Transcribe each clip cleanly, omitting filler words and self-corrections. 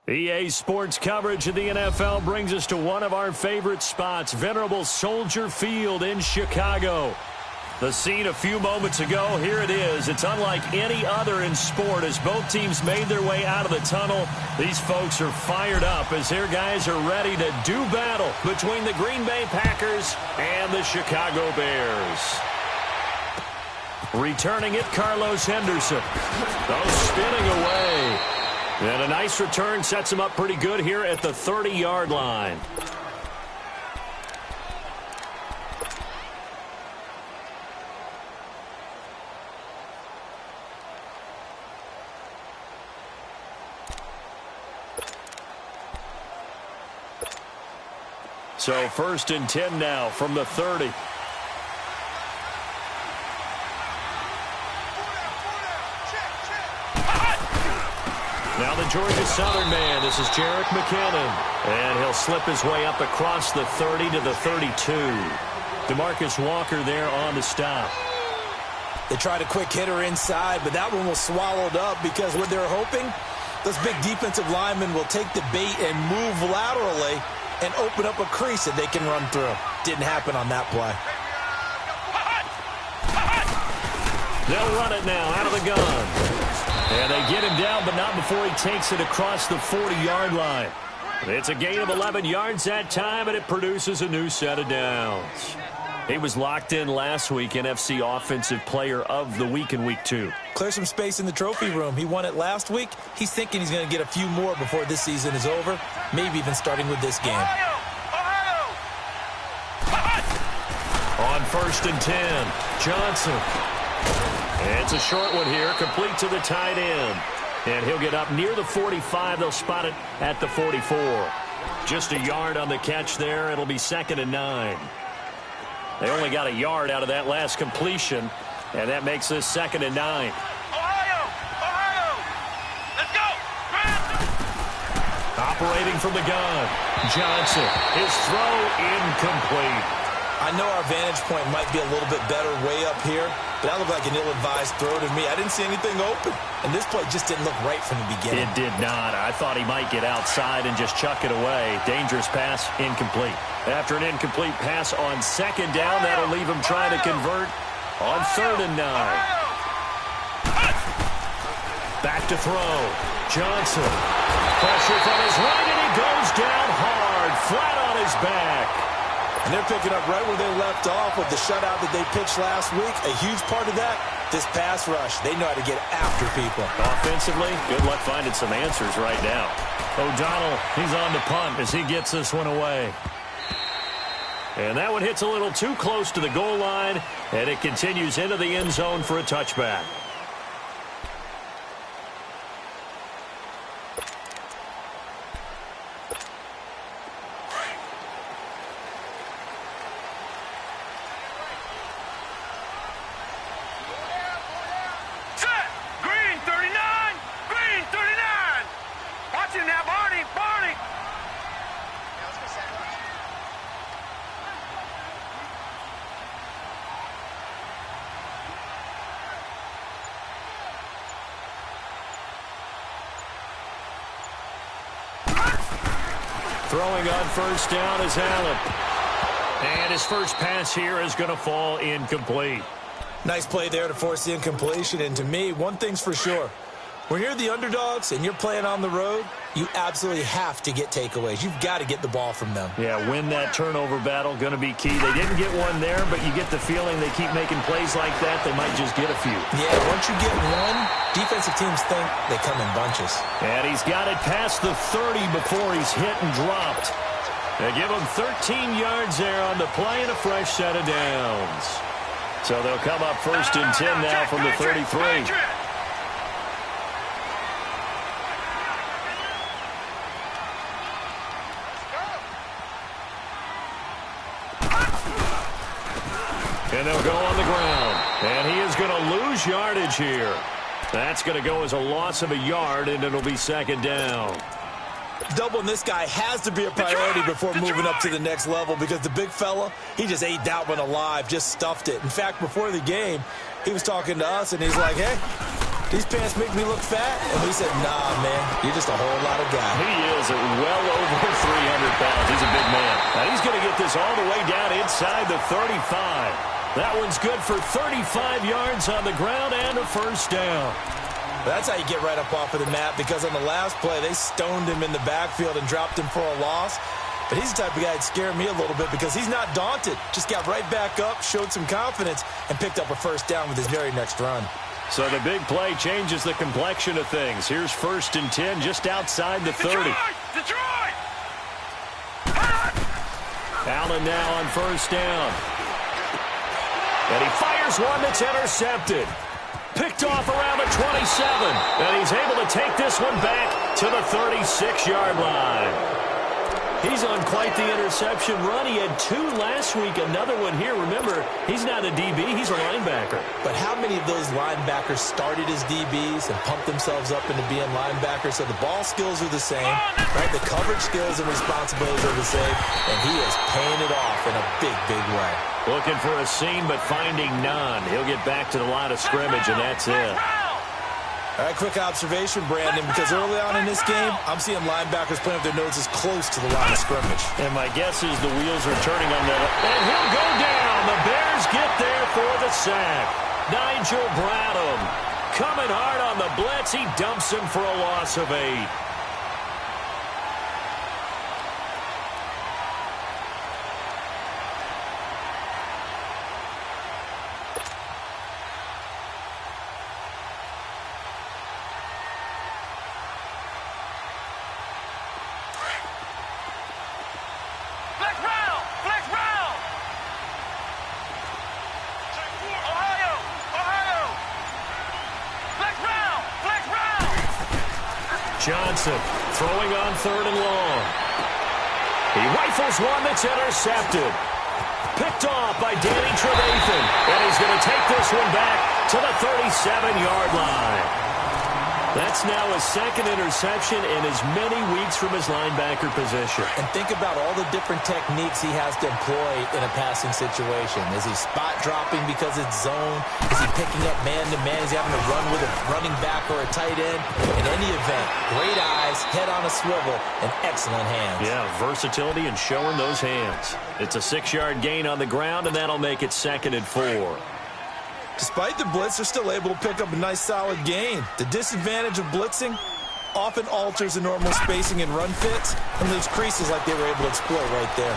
EA Sports coverage of the NFL brings us to one of our favorite spots, venerable Soldier Field in Chicago. The scene a few moments ago, here it is. It's unlike any other in sport as both teams made their way out of the tunnel. These folks are fired up as their guys are ready to do battle between the Green Bay Packers and the Chicago Bears. Returning it, Carlos Henderson. Spinning away. And a nice return sets him up pretty good here at the 30-yard line. So 1st and 10 now from the 30. Now the Georgia Southern man, this is Jerick McKinnon. And he'll slip his way up across the 30 to the 32. DeMarcus Walker there on the stop. They tried a quick hitter inside, but that one was swallowed up because what they're hoping, those big defensive linemen will take the bait and move laterally and open up a crease that they can run through. Didn't happen on that play. They'll run it now out of the gun. And they get him down, but not before he takes it across the 40-yard line. It's a gain of 11 yards that time, and it produces a new set of downs. He was locked in last week, NFC Offensive Player of the Week in Week 2. Clear some space in the trophy room. He won it last week. He's thinking he's going to get a few more before this season is over, maybe even starting with this game. On 1st and 10, Johnson. It's a short one here, complete to the tight end. And he'll get up near the 45. They'll spot it at the 44. Just a yard on the catch there. It'll be 2nd and 9. They only got a yard out of that last completion, and that makes this 2nd and 9. Ohio! Let's go! Operating from the gun, Johnson. His throw incomplete. I know our vantage point might be a little bit better way up here, but that looked like an ill-advised throw to me. I didn't see anything open, and this play just didn't look right from the beginning. It did not. I thought he might get outside and just chuck it away. Dangerous pass, incomplete. After an incomplete pass on 2nd down, that'll leave him trying to convert on 3rd and 9. Back to throw. Johnson. Pressure from his right, and he goes down hard, flat on his back. And they're picking up right where they left off with the shutout that they pitched last week. A huge part of that, this pass rush. They know how to get after people. Offensively, good luck finding some answers right now. O'Donnell, he's on the punt as he gets this one away. And that one hits a little too close to the goal line, and it continues into the end zone for a touchback. Throwing on 1st down is Allen. And his first pass here is going to fall incomplete. Nice play there to force the incompletion. And to me, one thing's for sure. When you're the underdogs and you're playing on the road, you absolutely have to get takeaways. You've got to get the ball from them. Yeah, win that turnover battle, going to be key. They didn't get one there, but you get the feeling they keep making plays like that, they might just get a few. Yeah, once you get one, defensive teams think they come in bunches. And he's got it past the 30 before he's hit and dropped. They give him 13 yards there on the play and a fresh set of downs. So they'll come up 1st and 10 now from the 33. And they'll go on the ground. And he is going to lose yardage here. That's going to go as a loss of a yard, and it'll be 2nd down. Doubling this guy has to be a priority before moving up to the next level because the big fella, he just ate that one alive, just stuffed it. In fact, before the game, he was talking to us, and he's like, hey, These pants make me look fat. And we said, nah, man, you're just a whole lot of guy. He is well over 300 pounds. He's a big man. Now he's going to get this all the way down inside the 35. That one's good for 35 yards on the ground and a first down. That's how you get right up off of the mat, because on the last play, they stoned him in the backfield and dropped him for a loss. But he's the type of guy that scared me a little bit because he's not daunted. Just got right back up, showed some confidence, and picked up a first down with his very next run. So the big play changes the complexion of things. Here's 1st and 10 just outside the 30. Detroit! Allen now on first down. And he fires one that's intercepted. Picked off around the 27. And he's able to take this one back to the 36-yard line. He's on quite the interception run. He had 2 last week, another one here. Remember, he's not a DB, he's a linebacker. But how many of those linebackers started as DBs and pumped themselves up into being linebackers? So the ball skills are the same, right? The coverage skills and responsibilities are the same, and he is paying it off in a big, big way. Looking for a seam, but finding none. He'll get back to the line of scrimmage, and that's it. All right, quick observation, Brandon, because early on in this game, I'm seeing linebackers playing with their noses close to the line of scrimmage. And my guess is the wheels are turning on that. And he'll go down. The Bears get there for the sack. Nigel Bradham coming hard on the blitz. He dumps him for a loss of 8. Johnson throwing on 3rd and long. He rifles one that's intercepted. Picked off by Danny Trevathan. And he's going to take this one back to the 37-yard line. That's now his 2nd interception in as many weeks from his linebacker position. And think about all the different techniques he has to employ in a passing situation. Is he spot dropping because it's zone? Is he picking up man-to-man? Is he having to run with a running back or a tight end? In any event, great eyes, head on a swivel, and excellent hands. Yeah, versatility and showing those hands. It's a 6-yard gain on the ground, and that'll make it 2nd and 4. Despite the blitz, they're still able to pick up a nice, solid gain. The disadvantage of blitzing often alters the normal spacing and run fits and leaves creases like they were able to exploit right there.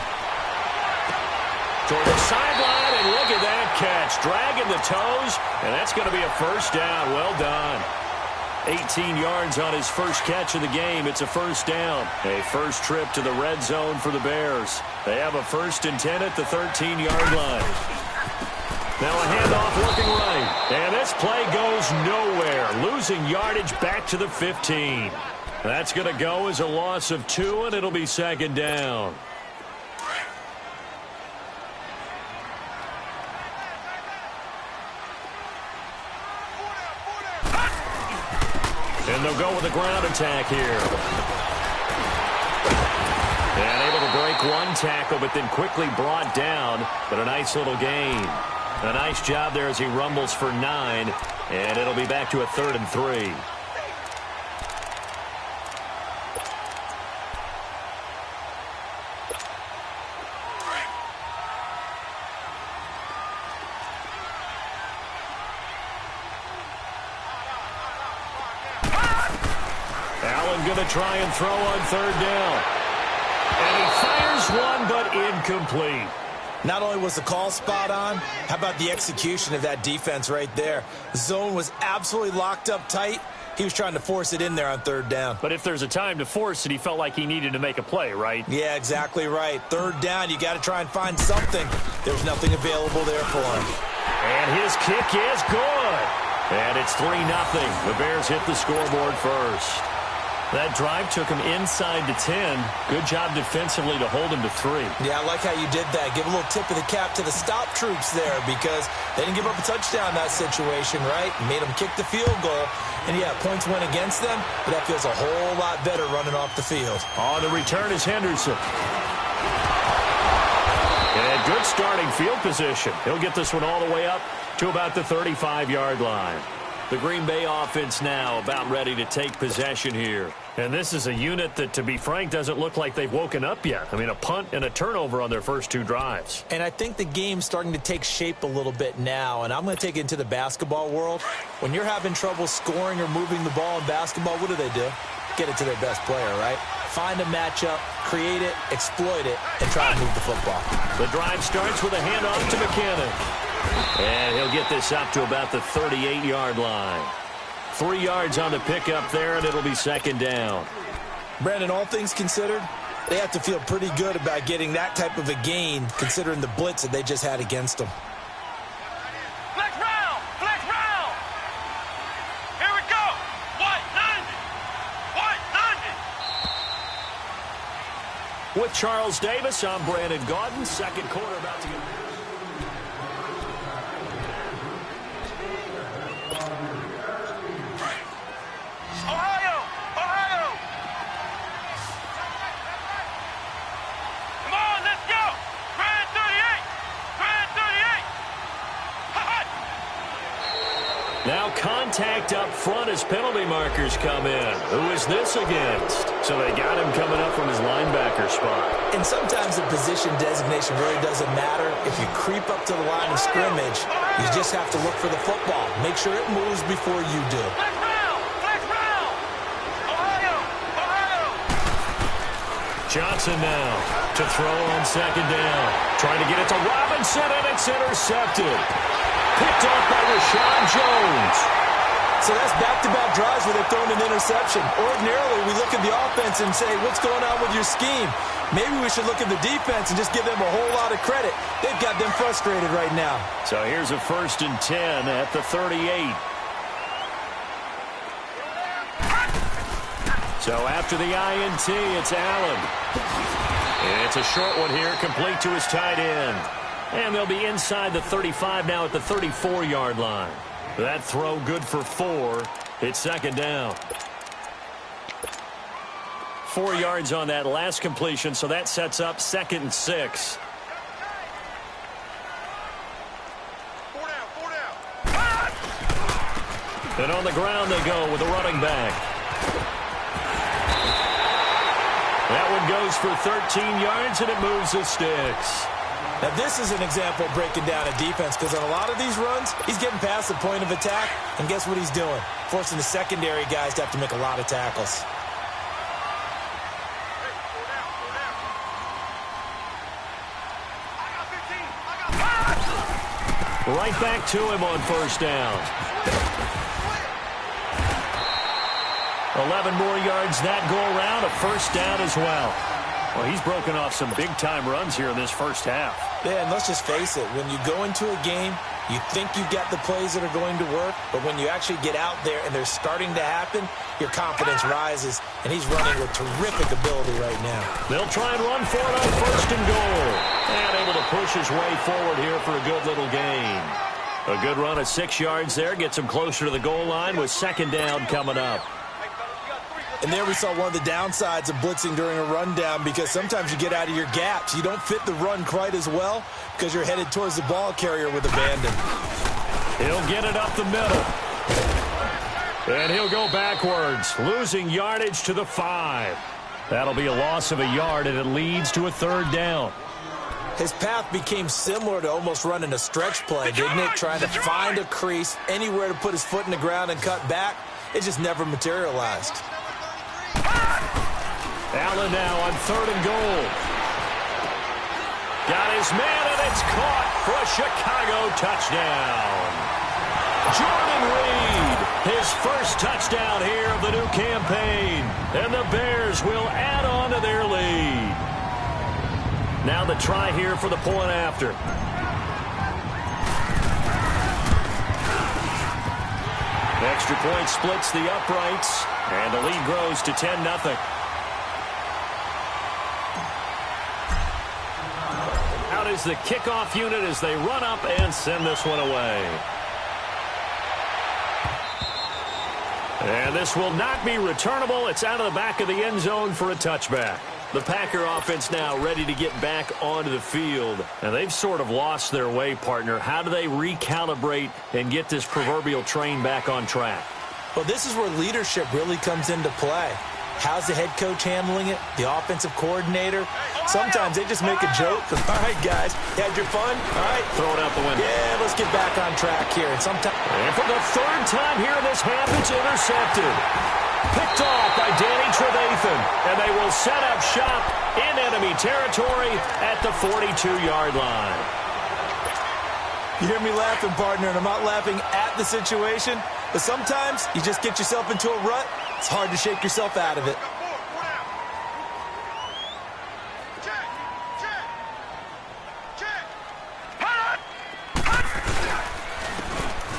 Toward the sideline, and look at that catch. Dragging the toes, and that's going to be a first down. Well done. 18 yards on his first catch of the game. It's a first down. A first trip to the red zone for the Bears. They have a 1st and 10 at the 13-yard line. Now a handoff looking right. And this play goes nowhere. Losing yardage back to the 15. That's going to go as a loss of 2, and it'll be 2nd down. And they'll go with a ground attack here. And able to break one tackle, but then quickly brought down. But a nice little gain. A nice job there as he rumbles for 9. And it'll be back to a 3rd and 3. Allen going to try and throw on 3rd down. And he fires one, but incomplete. Not only was the call spot on, how about the execution of that defense right there? The zone was absolutely locked up tight. He was trying to force it in there on 3rd down. But if there's a time to force it, he felt like he needed to make a play, right? Yeah, exactly right. 3rd down, you got to try and find something. There's nothing available there for him. And his kick is good. And it's 3-0. The Bears hit the scoreboard first. That drive took him inside to 10. Good job defensively to hold him to 3. Yeah, I like how you did that. Give a little tip of the cap to the stop troops there because they didn't give up a touchdown in that situation, right? Made them kick the field goal. And, yeah, points went against them, but that feels a whole lot better running off the field. On the return is Henderson. And good starting field position. He'll get this one all the way up to about the 35-yard line. The Green Bay offense now about ready to take possession here. And this is a unit that, to be frank, doesn't look like they've woken up yet. I mean, a punt and a turnover on their first 2 drives. And I think the game's starting to take shape a little bit now, and I'm going to take it into the basketball world. When you're having trouble scoring or moving the ball in basketball, what do? Get it to their best player, right? Find a matchup, create it, exploit it, and try to move the football. The drive starts with a handoff to McKinnon. And he'll get this up to about the 38-yard line. 3 yards on the pickup there, and it'll be second down. Brandon, all things considered, they have to feel pretty good about getting that type of a gain, considering the blitz that they just had against them. Flex round! Flex round! Here we go! White 90! White 90! With Charles Davis, I'm Brandon Gaudin. Second quarter about to get... Ohio! Ohio! Come on, let's go! Grand 38! Grand 38! Hot! Now contact up front as penalty markers come in. Who is this against? So they got him coming up from his linebacker spot. And sometimes the position designation really doesn't matter. If you creep up to the line of scrimmage, you just have to look for the football. Make sure it moves before you do. Flex round! Flex round! Ohio! Ohio! Johnson now to throw on second down. Trying to get it to Robinson, and it's intercepted. Picked off by Rashawn Jones. So that's back-to-back drives where they've thrown an interception. Ordinarily, we look at the offense and say, what's going on with your scheme? Maybe we should look at the defense and just give them a whole lot of credit. They've got them frustrated right now. So here's a 1st and 10 at the 38. So after the INT, it's Allen. And it's a short one here, complete to his tight end. And they'll be inside the 35 now at the 34-yard line. That throw good for 4. It's second down. 4 yards on that last completion, so that sets up 2nd and 6. 4 down! And on the ground they go with the running back. That one goes for 13 yards, and it moves the sticks. Now, this is an example of breaking down a defense, because on a lot of these runs, he's getting past the point of attack, and guess what he's doing? Forcing the secondary guys to have to make a lot of tackles. Right back to him on first down. 11 more yards that go around, a first down as well. Well, he's broken off some big-time runs here in this first half. Yeah, and let's just face it. When you go into a game, you think you've got the plays that are going to work, but when you actually get out there and they're starting to happen, your confidence rises, and he's running with terrific ability right now. They'll try and run for it on first and goal. And able to push his way forward here for a good little gain. A good run of 6 yards there gets him closer to the goal line with second down coming up. And there we saw one of the downsides of blitzing during a rundown, because sometimes you get out of your gaps. You don't fit the run quite as well because you're headed towards the ball carrier with abandon. He'll get it up the middle. And he'll go backwards, losing yardage to the 5. That'll be a loss of a yard, and it leads to a third down. His path became similar to almost running a stretch play, didn't it? Trying to find a crease, anywhere to put his foot in the ground and cut back. It just never materialized. Allen now on third and goal. Got his man, and it's caught for a Chicago touchdown. Jordan Reed, his first touchdown here of the new campaign. And the Bears will add on to their lead. Now the try here for the point after. Extra point splits the uprights, and the lead grows to 10-0. Out is the kickoff unit as they run up and send this one away. And this will not be returnable. It's out of the back of the end zone for a touchback. The Packer offense now ready to get back onto the field. And they've sort of lost their way, partner. How do they recalibrate and get this proverbial train back on track? Well, this is where leadership really comes into play. How's the head coach handling it? The offensive coordinator? Sometimes they just make a joke. All right, guys, you had your fun? All right. Throw it out the window. Yeah, let's get back on track here. And for the third time here in this half, it's intercepted. Picked off by Danny Trevathan. And they will set up shop in enemy territory at the 42-yard line. You hear me laughing, partner, and I'm not laughing at the situation. But sometimes you just get yourself into a rut. It's hard to shake yourself out of it.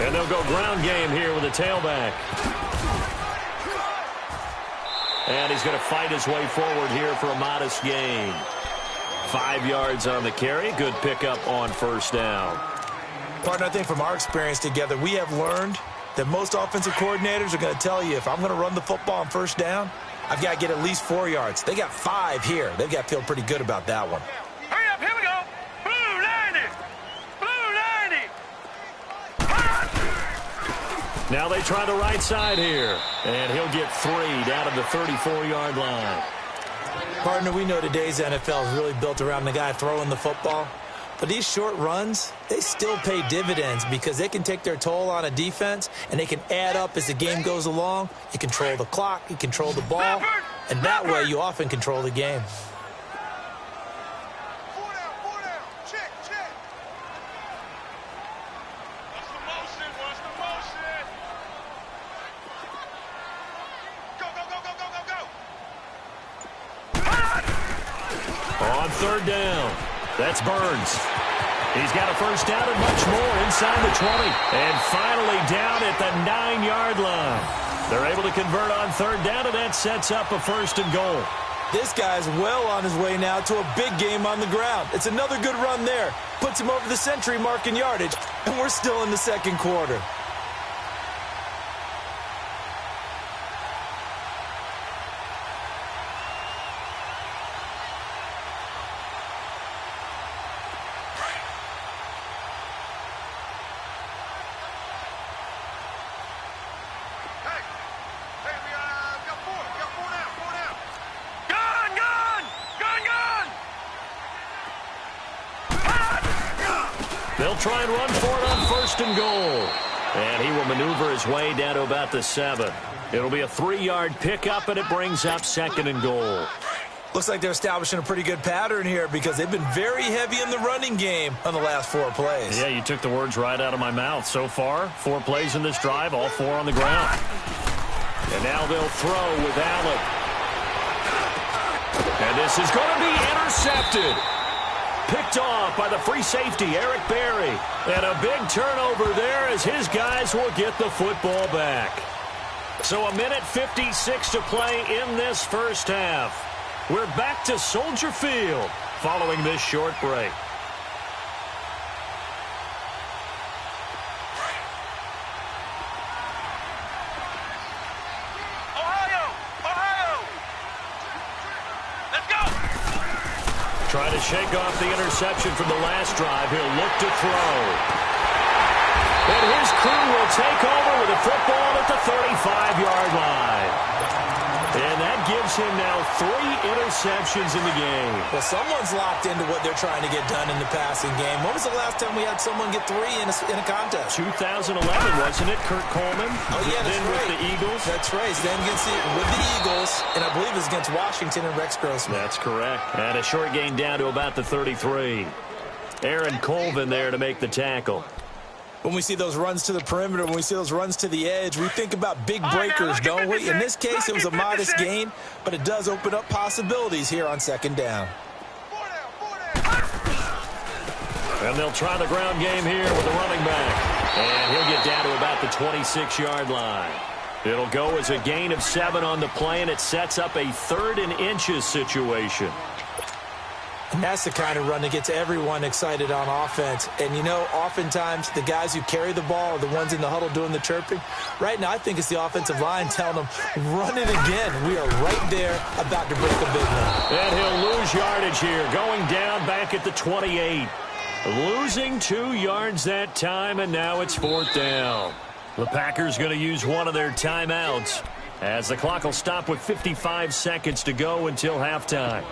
And they'll go ground game here with a tailback. And he's going to fight his way forward here for a modest gain. 5 yards on the carry. Good pickup on first down. Partner, I think from our experience together, we have learned that most offensive coordinators are going to tell you, if I'm going to run the football on first down, I've got to get at least 4 yards. They got 5 here. They've got to feel pretty good about that one. Hurry up, here we go. Blue 90. Blue 90. Now they try the right side here. And he'll get 3 down at the 34-yard line. Partner, we know today's NFL is really built around the guy throwing the football. But these short runs, they still pay dividends because they can take their toll on a defense, and they can add up as the game goes along. You control the clock, you control the ball, and that way you often control the game. 4 down. Check. What's the motion? Go. On third down. That's Burns. He's got a first down and much more inside the 20. And finally down at the 9-yard line. They're able to convert on third down, and that sets up a first and goal. This guy's well on his way now to a big game on the ground. It's another good run there. Puts him over the century mark in yardage, and we're still in the second quarter. They'll try and run for it on first and goal. And he will maneuver his way down to about the 7. It'll be a 3-yard pickup, and it brings up second and goal. Looks like they're establishing a pretty good pattern here because they've been very heavy in the running game on the last 4 plays. Yeah, you took the words right out of my mouth. So far, 4 plays in this drive, all 4 on the ground. And now they'll throw with Allen. And this is going to be intercepted. Picked off by the free safety, Eric Berry. And a big turnover there as his guys will get the football back. So 1:56 to play in this first half. We're back to Soldier Field following this short break. Trying to shake off the interception from the last drive. He'll look to throw. And his crew will take over with the football at the 35-yard line. And that gives him now 3 interceptions in the game. Well, someone's locked into what they're trying to get done in the passing game. When was the last time we had someone get 3 in a contest? 2011, wasn't it? Kurt Coleman. Oh, yeah, that's then right. With the Eagles. That's right. Then with the Eagles, and I believe it was against Washington and Rex Grossman. That's correct. And a short gain down to about the 33. Aaron Colvin there to make the tackle. When we see those runs to the perimeter, when we see those runs to the edge, we think about big breakers, don't we? In this case, it was a modest gain, but it does open up possibilities here on second down. And they'll try the ground game here with the running back. And he'll get down to about the 26-yard line. It'll go as a gain of 7 on the play, and it sets up a 3rd and inches situation. And that's the kind of run that gets everyone excited on offense. And, you know, oftentimes the guys who carry the ball are the ones in the huddle doing the chirping. Right now, I think it's the offensive line telling them, run it again. We are right there about to break a big one. And he'll lose yardage here, going down back at the 28. Losing 2 yards that time, and now it's 4th down. The Packers going to use one of their timeouts as the clock will stop with 55 seconds to go until halftime.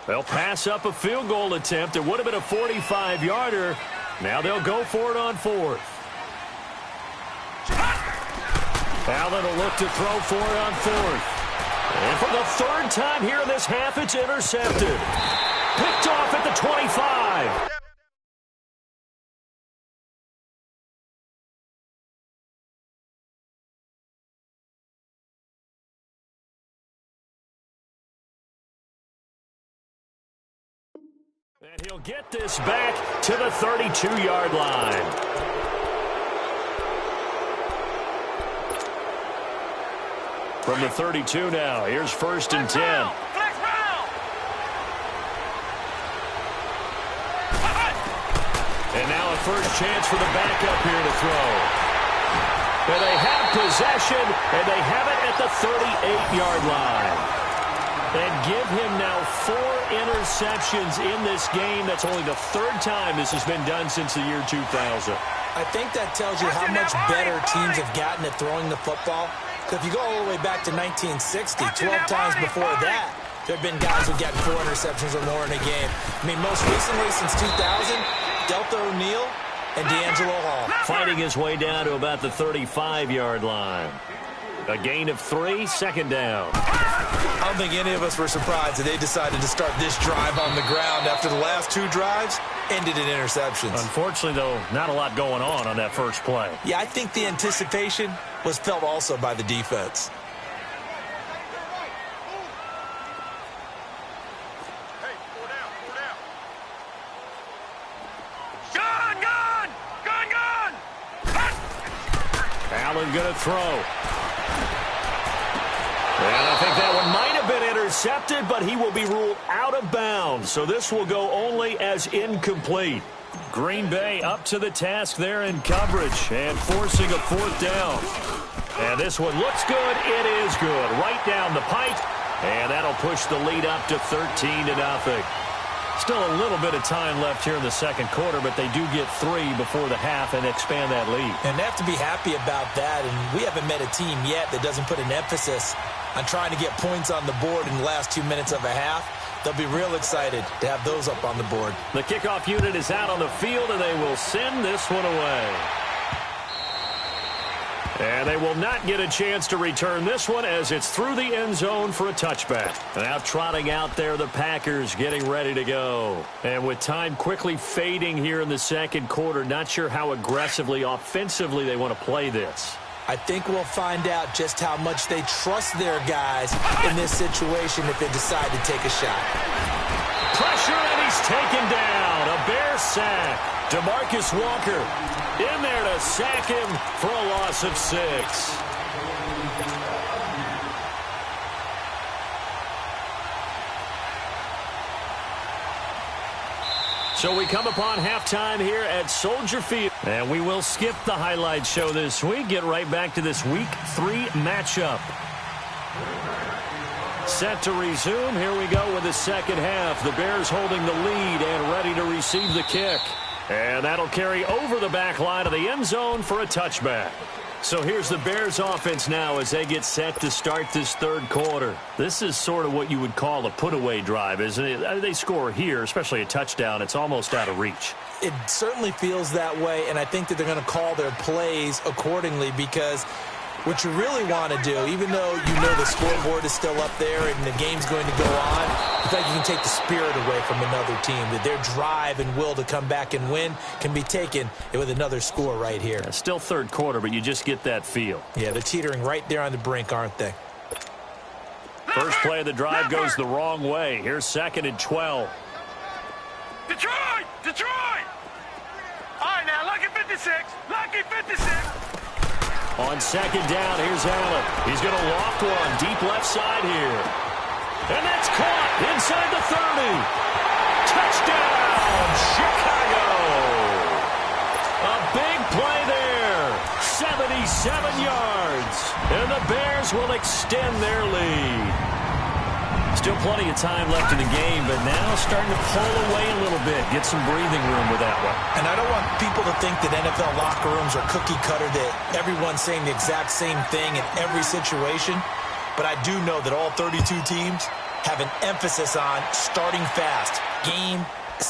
They'll pass up a field goal attempt. It would have been a 45-yarder. Now they'll go for it on 4th. Allen will look to throw for it on 4th. And for the 3rd time here in this half, it's intercepted. Picked off at the 25. And he'll get this back to the 32-yard line. From the 32 now, here's 1st and 10. And now a first chance for the backup here to throw. And they have possession, and they have it at the 38-yard line. And give him now 4 interceptions in this game. That's only the 3rd time this has been done since the year 2000. I think that tells you how much better teams have gotten at throwing the football. Because if you go all the way back to 1960, 12 times before that, there have been guys who've gotten 4 interceptions or more in a game. I mean, most recently since 2000, Delta O'Neal and D'Angelo Hall. Fighting his way down to about the 35-yard line. A gain of 3, 2nd down. I don't think any of us were surprised that they decided to start this drive on the ground after the last 2 drives ended in interceptions. Unfortunately, though, not a lot going on that first play. Yeah, I think the anticipation was felt also by the defense. Hey, four down. Gun! Allen going to throw. And I think that one might have been intercepted, but he will be ruled out of bounds. So this will go only as incomplete. Green Bay up to the task there in coverage and forcing a 4th down. And this one looks good. It is good. Right down the pipe. And that'll push the lead up to 13-0. Still a little bit of time left here in the 2nd quarter, but they do get 3 before the half and expand that lead. And they have to be happy about that. And we haven't met a team yet that doesn't put an emphasis on trying to get points on the board in the last 2 minutes of a half. They'll be real excited to have those up on the board. The kickoff unit is out on the field, and they will send this one away. And they will not get a chance to return this one as it's through the end zone for a touchback. Now trotting out there, the Packers getting ready to go. And with time quickly fading here in the 2nd quarter, not sure how aggressively, offensively they want to play this. I think we'll find out just how much they trust their guys in this situation if they decide to take a shot. Pressure, and he's taken down. A Bear sack. DeMarcus Walker in there to sack him for a loss of 6. So we come upon halftime here at Soldier Field. And we will skip the highlight show this week. Get right back to this Week 3 matchup. Set to resume. Here we go with the 2nd half. The Bears holding the lead and ready to receive the kick. And that'll carry over the back line of the end zone for a touchback. So here's the Bears offense now as they get set to start this 3rd quarter. This is sort of what you would call a put-away drive, isn't it? They score here, especially a touchdown. It's almost out of reach. It certainly feels that way, and I think that they're going to call their plays accordingly because what you really want to do, even though you know the scoreboard is still up there and the game's going to go on, I think you can take the spirit away from another team, that their drive and will to come back and win can be taken with another score right here. It's still 3rd quarter, but you just get that feel. Yeah, they're teetering right there on the brink, aren't they? First play of the drive goes the wrong way. Here's 2nd and 12. Detroit! Detroit! All right, now, lucky 56. Lucky 56. On 2nd down, here's Allen. He's going to loft one deep left side here. And that's caught inside the 30. Touchdown, Chicago! A big play there. 77 yards. And the Bears will extend their lead. Still plenty of time left in the game, but now starting to pull away a little bit. Get some breathing room with that one. And I don't want people to think that NFL locker rooms are cookie cutter, that everyone's saying the exact same thing in every situation. But I do know that all 32 teams have an emphasis on starting fast. Game,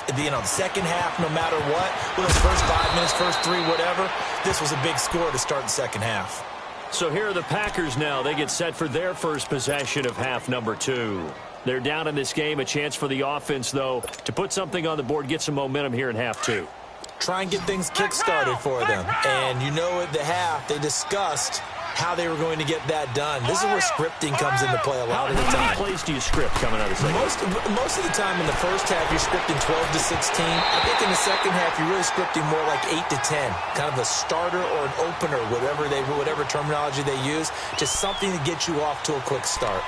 the second half, no matter what. Well, those first 5 minutes, first 3, whatever. This was a big score to start the second half. So here are the Packers now. They get set for their first possession of half number 2. They're down in this game. A chance for the offense, though, to put something on the board, get some momentum here in half 2. Try and get things kick-started for them. And at the half, they discussed how they were going to get that done. This is where scripting comes into play a lot of the time. How many plays do you script coming out of the second? Most of the time in the first half, you're scripting 12 to 16. I think in the second half, you're really scripting more like 8 to 10. Kind of a starter or an opener, whatever terminology they use. Just something to get you off to a quick start.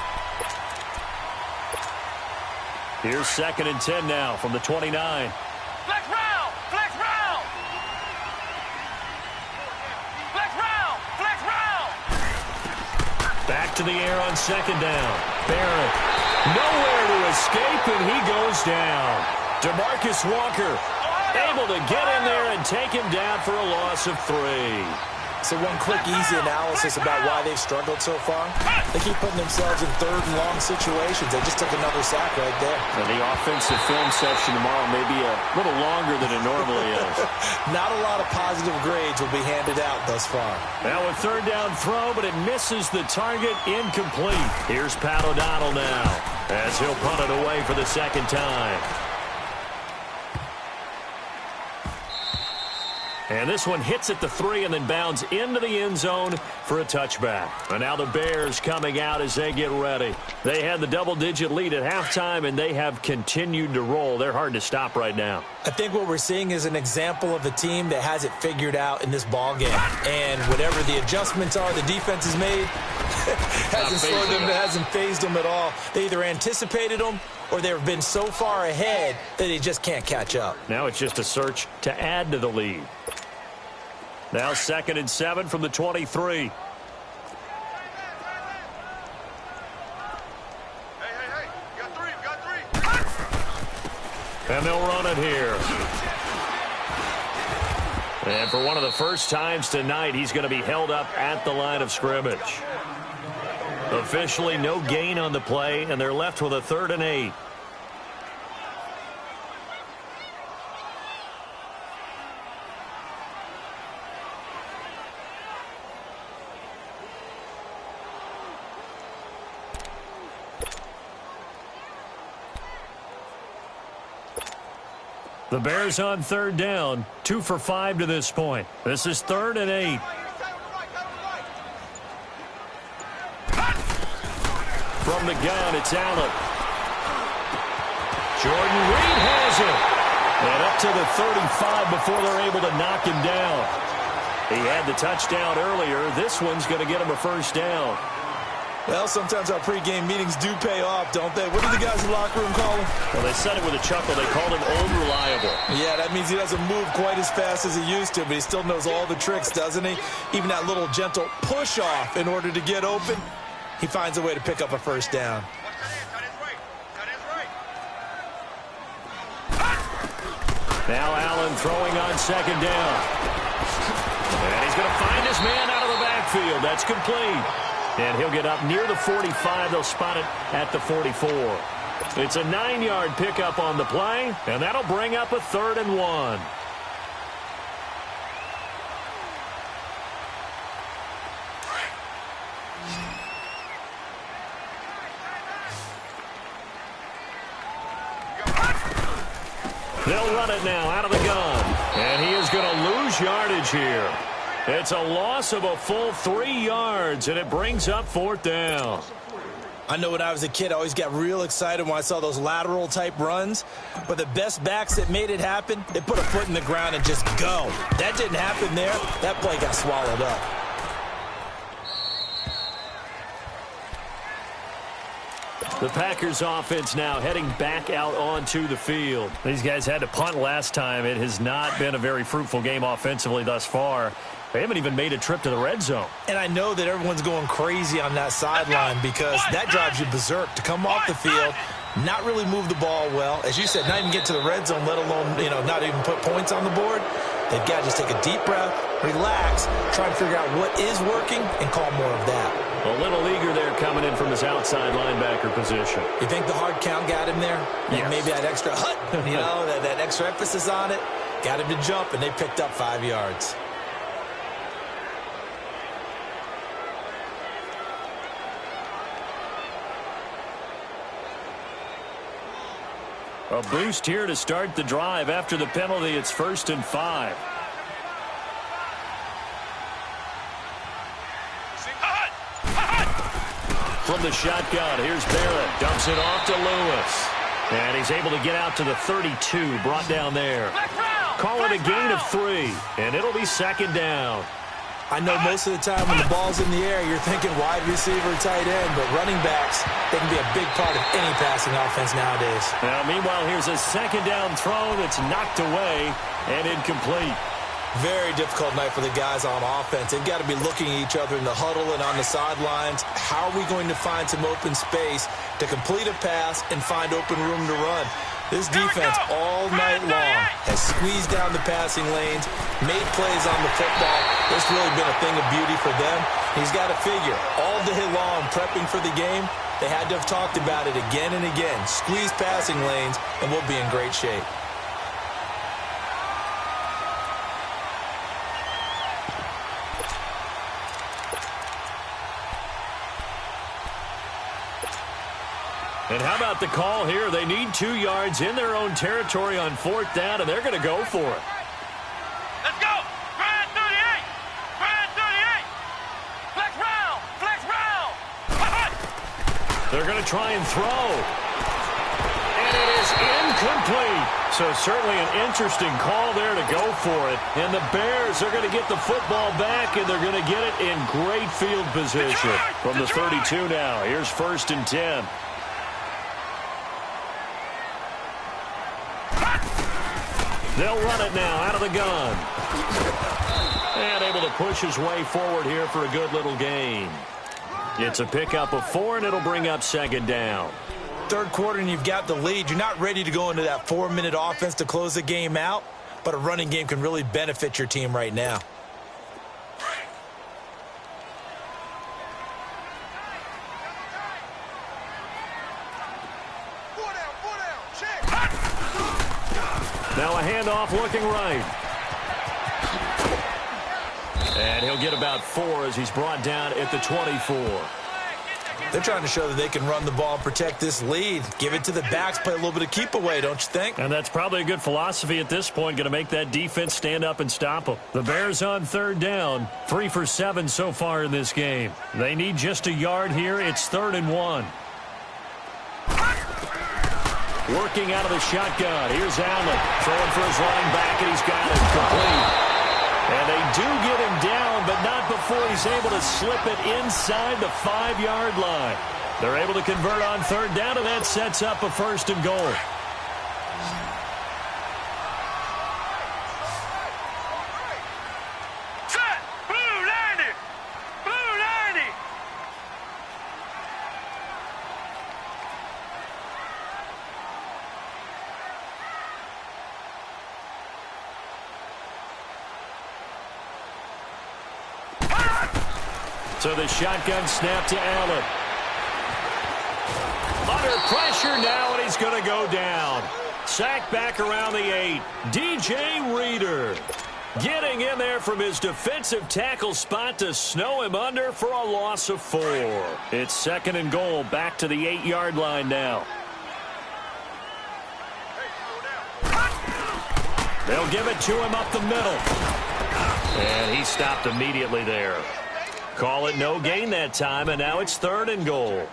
Here's 2nd and 10 now from the 29. Flex round! Flex round! Flex round! Flex round! Back to the air on 2nd down. Barrett, nowhere to escape, and he goes down. DeMarcus Walker able to get in there and take him down for a loss of 3. So one quick, easy analysis about why they've struggled so far. They keep putting themselves in 3rd and long situations. They just took another sack right there. And the offensive film session tomorrow may be a little longer than it normally is. Not a lot of positive grades will be handed out thus far. Now a 3rd down throw, but it misses the target, incomplete. Here's Pat O'Donnell now as he'll punt it away for the 2nd time. And this one hits at the 3 and then bounds into the end zone for a touchback. And now the Bears coming out as they get ready. They had the double-digit lead at halftime, and they have continued to roll. They're hard to stop right now. I think what we're seeing is an example of a team that has it figured out in this ball game. And whatever the adjustments are the defense has made, hasn't slowed them, hasn't phased them at all. They either anticipated them or they've been so far ahead that they just can't catch up. Now it's just a search to add to the lead. Now 2nd and 7 from the 23. Hey, you got 3, you got 3. And they'll run it here. And for one of the first times tonight, he's going to be held up at the line of scrimmage. Officially no gain on the play, and they're left with a 3rd and 8. The Bears on 3rd down, 2 for 5 to this point. This is 3rd and 8. From the gun, it's Allen. Jordan Reed has it. And up to the 35 before they're able to knock him down. He had the touchdown earlier. This one's going to get him a 1st down. Well, sometimes our pregame meetings do pay off, don't they? What do the guys in the locker room call him? Well, they said it with a chuckle. They called him old reliable. Yeah, that means he doesn't move quite as fast as he used to, but he still knows all the tricks, doesn't he? Even that little gentle push-off in order to get open, he finds a way to pick up a 1st down. Now Allen throwing on 2nd down. And he's going to find his man out of the backfield. That's complete. And he'll get up near the 45. They'll spot it at the 44. It's a 9-yard pickup on the play, and that'll bring up a 3rd and 1. They'll run it now out of the gun. And he is going to lose yardage here. It's a loss of a full 3 yards, and it brings up 4th down. I know when I was a kid, I always got real excited when I saw those lateral type runs. But the best backs that made it happen, they put a foot in the ground and just go. That didn't happen there. That play got swallowed up. The Packers offense now heading back out onto the field. These guys had to punt last time. It has not been a very fruitful game offensively thus far. They haven't even made a trip to the red zone. And I know that everyone's going crazy on that sideline because that drives you berserk to come off the field, not really move the ball well. As you said, not even get to the red zone, let alone, not even put points on the board. They've got to just take a deep breath, relax, try and figure out what is working, and call more of that. A little eager there coming in from his outside linebacker position. You think the hard count got him there? Yes. Maybe that extra that extra emphasis on it got him to jump, and they picked up 5 yards. A boost here to start the drive. After the penalty, it's 1st and 5. From the shotgun, here's Barrett. Dumps it off to Lewis. And he's able to get out to the 32, brought down there. Call it a gain of 3, and it'll be 2nd down. I know most of the time when the ball's in the air, you're thinking wide receiver, tight end, but running backs, they can be a big part of any passing offense nowadays. Now, meanwhile, here's a 2nd down throw that's knocked away and incomplete. Very difficult night for the guys on offense. They've got to be looking at each other in the huddle and on the sidelines. How are we going to find some open space to complete a pass and find open room to run? This defense all night long has squeezed down the passing lanes, made plays on the football. It's really been a thing of beauty for them. He's got to figure, all day long prepping for the game, they had to have talked about it again and again. Squeeze passing lanes, and we'll be in great shape. And how about the call here? They need 2 yards in their own territory on 4th down, and they're going to go for it. Let's go! Grind 38! Grind 38! Flex round! Flex round! They're going to try and throw. And it is incomplete. So certainly an interesting call there to go for it. And the Bears are going to get the football back, and they're going to get it in great field position. From the 32 now, here's 1st and 10. They'll run it now out of the gun. And able to push his way forward here for a good little gain. It's a pickup of 4, and it'll bring up 2nd down. Third quarter, and you've got the lead. You're not ready to go into that 4-minute offense to close the game out, but a running game can really benefit your team right now. Now a handoff looking right. And he'll get about 4 as he's brought down at the 24. They're trying to show that they can run the ball and protect this lead. Give it to the backs, play a little bit of keep away, don't you think? And that's probably a good philosophy at this point, going to make that defense stand up and stop them. The Bears on 3rd down, 3 for 7 so far in this game. They need just a yard here. It's 3rd and 1. Working out of the shotgun. Here's Allen throwing for his running back, and he's got it complete. And they do get him down, but not before he's able to slip it inside the 5-yard line. They're able to convert on 3rd down, and that sets up a 1st and goal. Set! Blue 90! Blue 90! So the shotgun snap to Allen. Under pressure now, and he's going to go down. Sacked back around the 8. DJ Reader getting in there from his defensive tackle spot to snow him under for a loss of 4. It's 2nd and goal, back to the 8-yard line now. They'll give it to him up the middle. And he stopped immediately there. Call it no gain that time, and now it's 3rd and goal.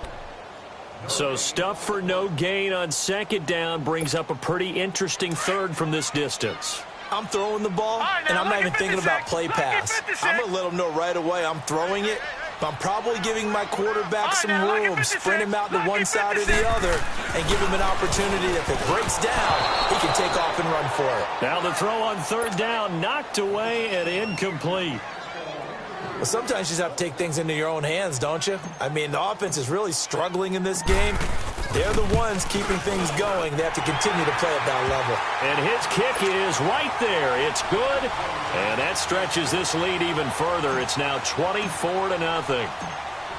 So stuff for no gain on second down brings up a pretty interesting third from this distance. I'm throwing the ball, and I'm not even thinking about play pass. I'm going to let them know right away I'm throwing it. I'm probably giving my quarterback some room, sprint him out to one side or the other, and give him an opportunity. If it breaks down, he can take off and run for it. Now the throw on third down, knocked away and incomplete. Well, sometimes you just have to take things into your own hands, don't you? I mean, the offense is really struggling in this game. They're the ones keeping things going. They have to continue to play at that level. And his kick is right there. It's good. And that stretches this lead even further. It's now 24-0.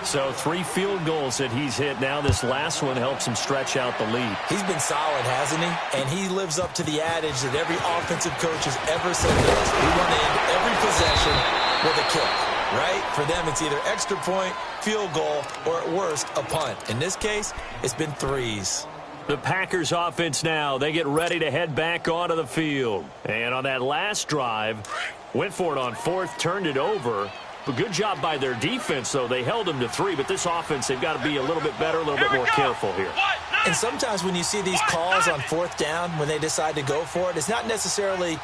So 3 field goals that he's hit now. This last one helps him stretch out the lead. He's been solid, hasn't he? And he lives up to the adage that every offensive coach has ever said to us. We want to end every possession with a kick. Right? For them, it's either extra point, field goal, or at worst, a punt. In this case, it's been 3s. The Packers offense now, they get ready to head back onto the field. And on that last drive, went for it on 4th, turned it over. But good job by their defense, though. They held them to 3, but this offense, they've got to be a little bit better, a little bit more careful here. And sometimes when you see these calls on 4th down, when they decide to go for it, it's not necessarily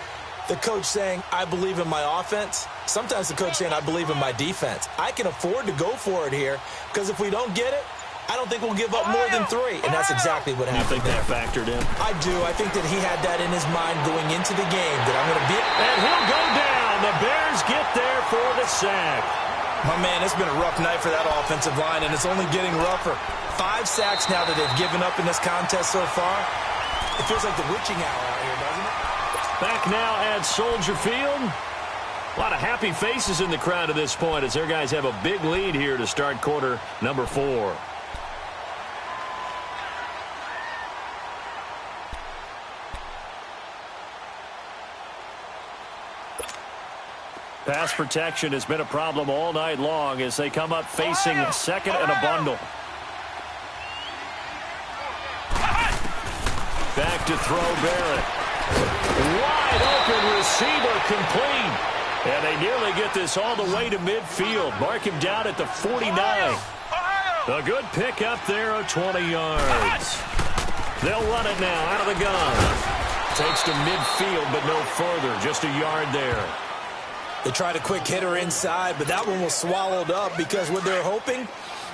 the coach saying, I believe in my offense. Sometimes the coach saying, I believe in my defense. I can afford to go for it here because if we don't get it, I don't think we'll give up more than 3. And that's exactly what happened. You think that factored in? I do. I think that he had that in his mind going into the game, that I'm going to be... And he'll go down. The Bears get there for the sack. My man, it's been a rough night for that offensive line, and it's only getting rougher. 5 sacks now that they've given up in this contest so far. It feels like the witching hour out here, doesn't it? Back now at Soldier Field. A lot of happy faces in the crowd at this point as their guys have a big lead here to start quarter number 4. Pass protection has been a problem all night long as they come up facing second and a bundle. Back to throw Barrett. Wide open receiver complete. And they nearly get this all the way to midfield. Mark him down at the 49. A good pick up there of 20 yards. They'll run it now out of the gun. Takes to midfield, but no further. Just a yard there. They tried a quick hitter inside, but that one was swallowed up because what they're hoping,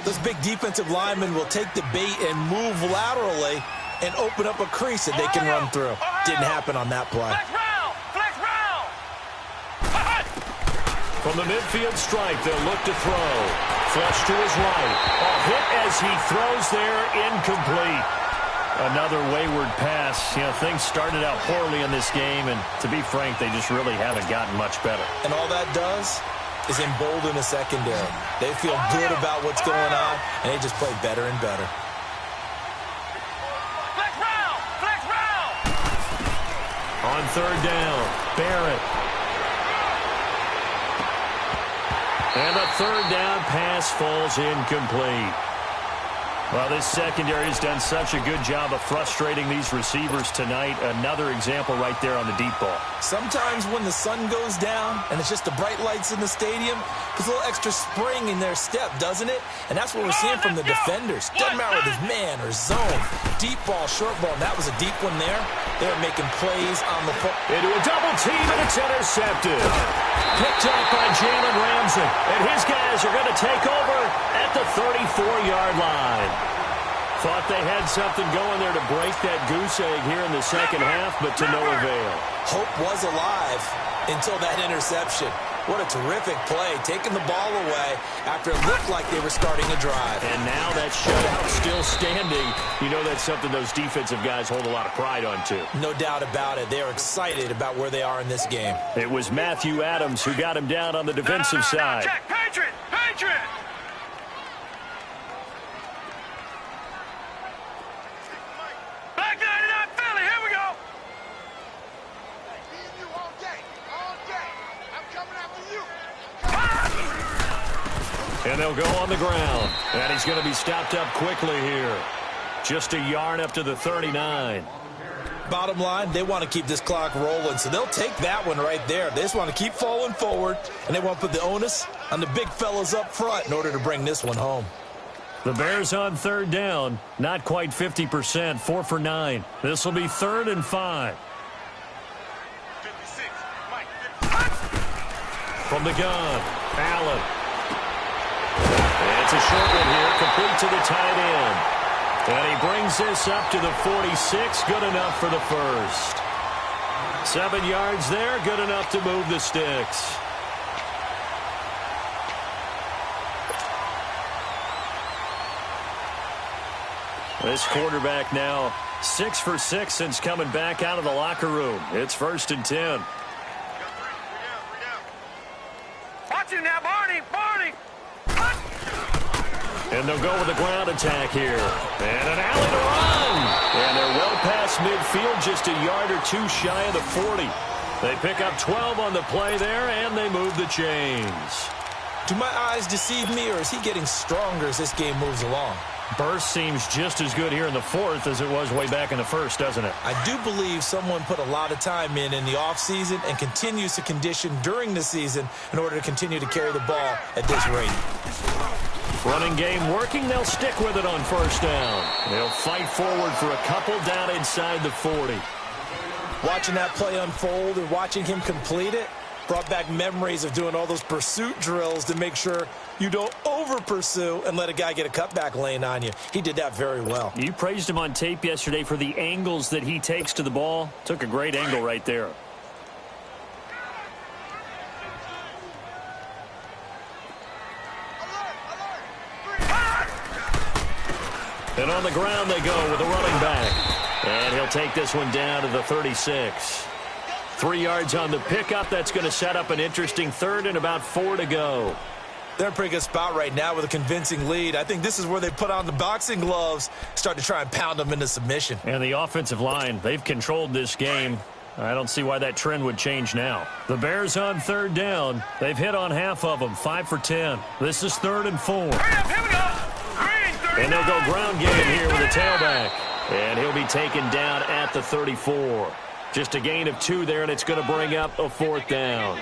those big defensive linemen will take the bait and move laterally and open up a crease that they can run through. Didn't happen on that play. From the midfield stripe, they'll look to throw. Flush to his right. A hit as he throws there, incomplete. Another wayward pass. You know, things started out poorly in this game, and to be frank, they just really haven't gotten much better. And all that does is embolden the secondary. They feel good about what's going on, and they just play better and better. On third down, Barrett. And the third down pass falls incomplete. Well, this secondary has done such a good job of frustrating these receivers tonight. Another example right there on the deep ball. Sometimes when the sun goes down and it's just the bright lights in the stadium, there's a little extra spring in their step, doesn't it? And that's what we're seeing from the defenders. Doesn't matter whether it's man or zone. Deep ball, short ball. And that was a deep one there. They're making plays on the foot. Into a double team, and it's intercepted. Picked up by Jalen Ramsey. And his guys are going to take over at the 34-yard line. Thought they had something going there to break that goose egg here in the second half, but to no avail. Hope was alive until that interception. What a terrific play, taking the ball away after it looked like they were starting a drive. And now that shutout still standing. You know that's something those defensive guys hold a lot of pride on, too. No doubt about it. They are excited about where they are in this game. It was Matthew Adams who got him down on the defensive side. Check, Patriot! Patriot! Black 99 Philly, here we go! And they'll go on the ground. And he's going to be stopped up quickly here. Just a yard up to the 39. Bottom line, they want to keep this clock rolling, so they'll take that one right there. They just want to keep falling forward, and they want to put the onus on the big fellas up front in order to bring this one home. The Bears on third down. Not quite 50%. 4 for 9. This will be 3rd and 5. 56. Mike, From the gun, Allen. It's a short one here, complete to the tight end. And he brings this up to the 46. Good enough for the first. 7 yards there. Good enough to move the sticks. This quarterback now 6 for 6 since coming back out of the locker room. It's 1st and 10. watch him now, Barney. And they'll go with a ground attack here. And an alley to run. And they're well past midfield, just a yard or two shy of the 40. They pick up 12 on the play there, and they move the chains. Do my eyes deceive me, or is he getting stronger as this game moves along? Burst seems just as good here in the 4th as it was way back in the 1st, doesn't it? I do believe someone put a lot of time in the offseason and continues to condition during the season in order to continue to carry the ball at this rate. Running game working. They'll stick with it on 1st down. They'll fight forward for a couple down inside the 40. Watching that play unfold and watching him complete it brought back memories of doing all those pursuit drills to make sure you don't over-pursue and let a guy get a cutback lane on you. He did that very well. You praised him on tape yesterday for the angles that he takes to the ball. Took a great angle right there. And on the ground they go with a running back. And he'll take this one down to the 36. 3 yards on the pickup. That's going to set up an interesting 3rd and about 4 to go. They're in a pretty good spot right now with a convincing lead. I think this is where they put on the boxing gloves, start to try and pound them into submission. And the offensive line, they've controlled this game. I don't see why that trend would change now. The Bears on 3rd down. They've hit on half of them, 5 for 10. This is 3rd and 4. Here we go. And they'll go ground game here with a tailback. And he'll be taken down at the 34. Just a gain of 2 there, and it's going to bring up a 4th down.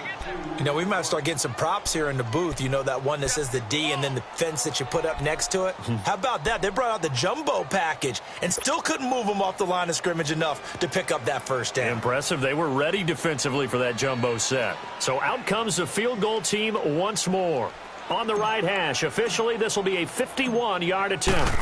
You know, we might start getting some props here in the booth. You know, that one that says the D and then the fence that you put up next to it? How about that? They brought out the jumbo package and still couldn't move them off the line of scrimmage enough to pick up that 1st down. Impressive. They were ready defensively for that jumbo set. So out comes the field goal team once more. On the right hash, officially, this will be a 51-yard attempt.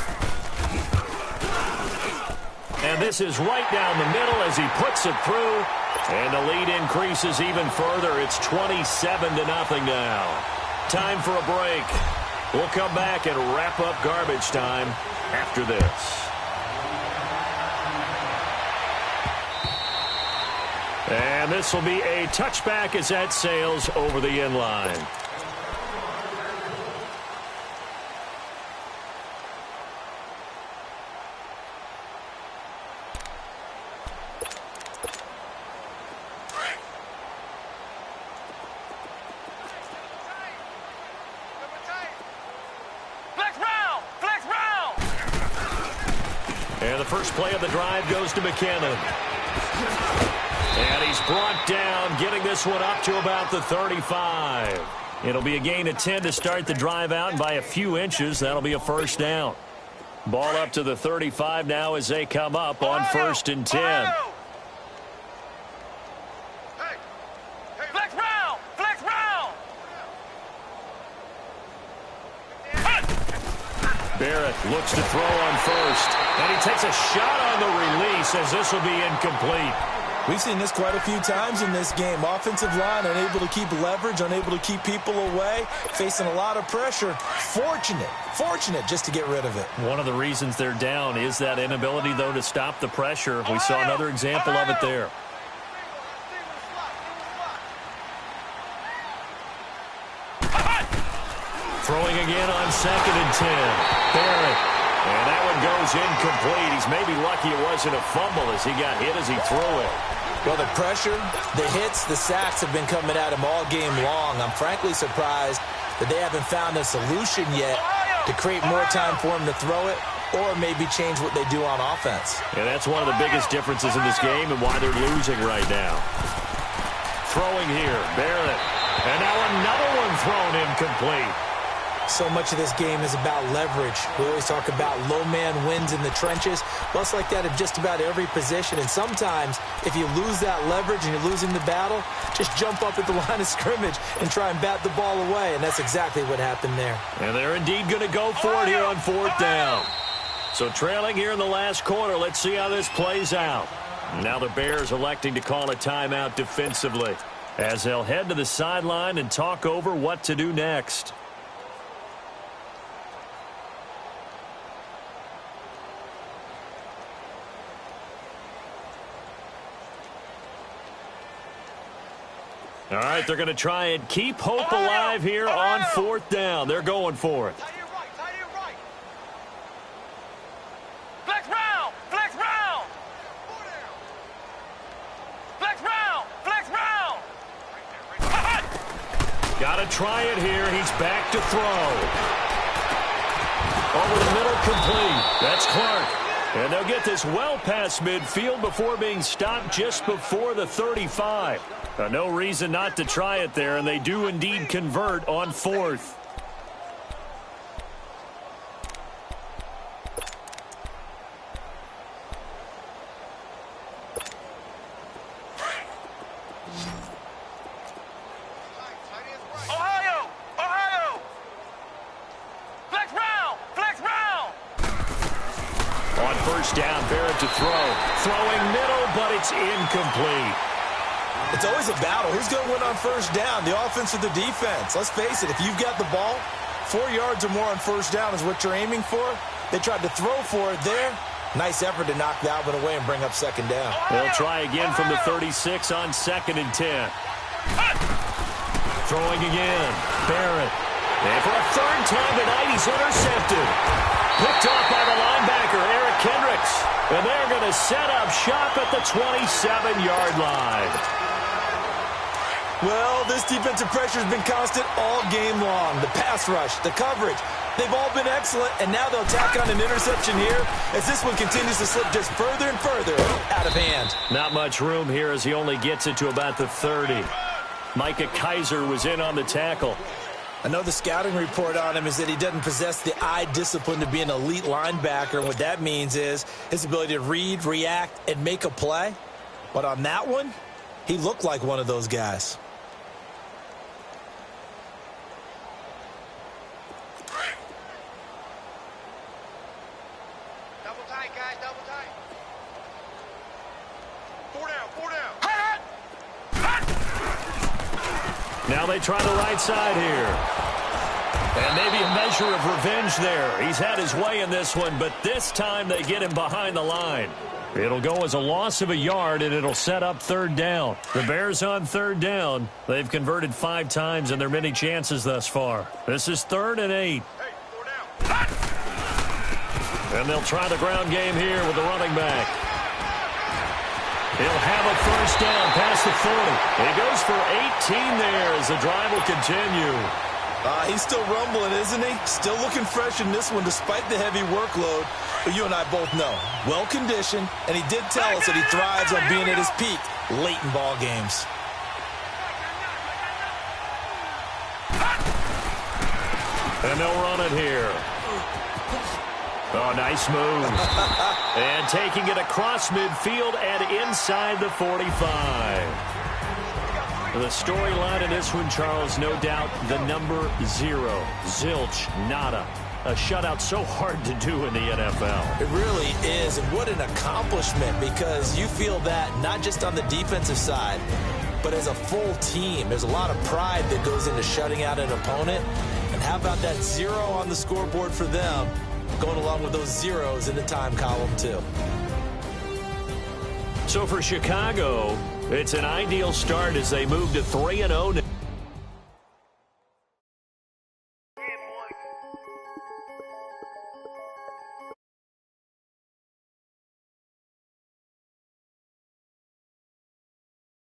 And this is right down the middle as he puts it through. And the lead increases even further. It's 27-0 now. Time for a break. We'll come back and wrap up garbage time after this. And this will be a touchback as that sails over the end line. First play of the drive goes to McKinnon. And he's brought down, getting this one up to about the 35. It'll be a gain of 10 to start the drive out, and by a few inches, that'll be a 1st down. Ball up to the 35 now as they come up on 1st and 10. Flex round! Barrett looks to throw on 1st. And he takes a shot on the release as this will be incomplete. We've seen this quite a few times in this game. Offensive line unable to keep leverage, unable to keep people away, facing a lot of pressure. Fortunate just to get rid of it. One of the reasons they're down is that inability, though, to stop the pressure. We saw another example of it there. Throwing again on 2nd and 10. Barrett. And that one goes incomplete. He's maybe lucky it wasn't a fumble as he got hit as he threw it. Well, the pressure, the hits, the sacks have been coming at him all game long. I'm frankly surprised that they haven't found a solution yet to create more time for him to throw it or maybe change what they do on offense. And that's one of the biggest differences in this game and why they're losing right now. Throwing here, Barrett. And now another one thrown incomplete. So much of this game is about leverage. We always talk about low man wins in the trenches. Well, it's like that in just about every position. And sometimes, if you lose that leverage and you're losing the battle, just jump up at the line of scrimmage and try and bat the ball away. And that's exactly what happened there. And they're indeed going to go for it here on 4th down. So trailing here in the last quarter, let's see how this plays out. Now the Bears electing to call a timeout defensively as they'll head to the sideline and talk over what to do next. All right, they're going to try and keep hope alive here on 4th down. They're going for it. Tight end right. Flex round. Got to try it here. He's back to throw. Over the middle, complete. That's Clark. And they'll get this well past midfield before being stopped just before the 35. No reason not to try it there, and they do indeed convert on 4th. Ohio. Flex round. On 1st down, Barrett to throw. Throwing middle, but it's incomplete. It's always a battle. Who's going to win on 1st down, the offense or the defense? Let's face it, if you've got the ball, 4 yards or more on 1st down is what you're aiming for. They tried to throw for it there. Nice effort to knock that one away and bring up 2nd down. They'll try again from the 36 on 2nd and 10. Throwing again. Barrett. And for a 3rd time tonight, he's intercepted. Picked off by the linebacker, Eric Kendricks. And they're going to set up shop at the 27-yard line. Well, this defensive pressure has been constant all game long. The pass rush, the coverage, they've all been excellent, and now they'll tack on an interception here as this one continues to slip just further and further out of hand. Not much room here as he only gets it to about the 30. Micah Kaiser was in on the tackle. I know the scouting report on him is that he doesn't possess the eye discipline to be an elite linebacker, and what that means is his ability to read, react, and make a play. But on that one, he looked like one of those guys. Double tight, guys. Double tight. 4 down. Now they try the right side here. And maybe a measure of revenge there. He's had his way in this one, but this time they get him behind the line. It'll go as a loss of a yard, and it'll set up 3rd down. The Bears on 3rd down. They've converted 5 times in their many chances thus far. This is 3rd and 8. Hey, 4 down. And they'll try the ground game here with the running back. He'll have a 1st down past the 40. He goes for 18 there as the drive will continue. He's still rumbling, isn't he? Still looking fresh in this one despite the heavy workload. But you and I both know, well-conditioned, and he did tell us that he thrives on being at his peak late in ball games. And they'll run it here. Oh, nice move. And taking it across midfield and inside the 45. The storyline in this one, Charles, no doubt the number 0. Zilch, nada. A shutout so hard to do in the NFL. It really is, and what an accomplishment, because you feel that not just on the defensive side, but as a full team. There's a lot of pride that goes into shutting out an opponent. And how about that 0 on the scoreboard for them, going along with those zeros in the time column, too. So for Chicago, it's an ideal start as they move to 3-0.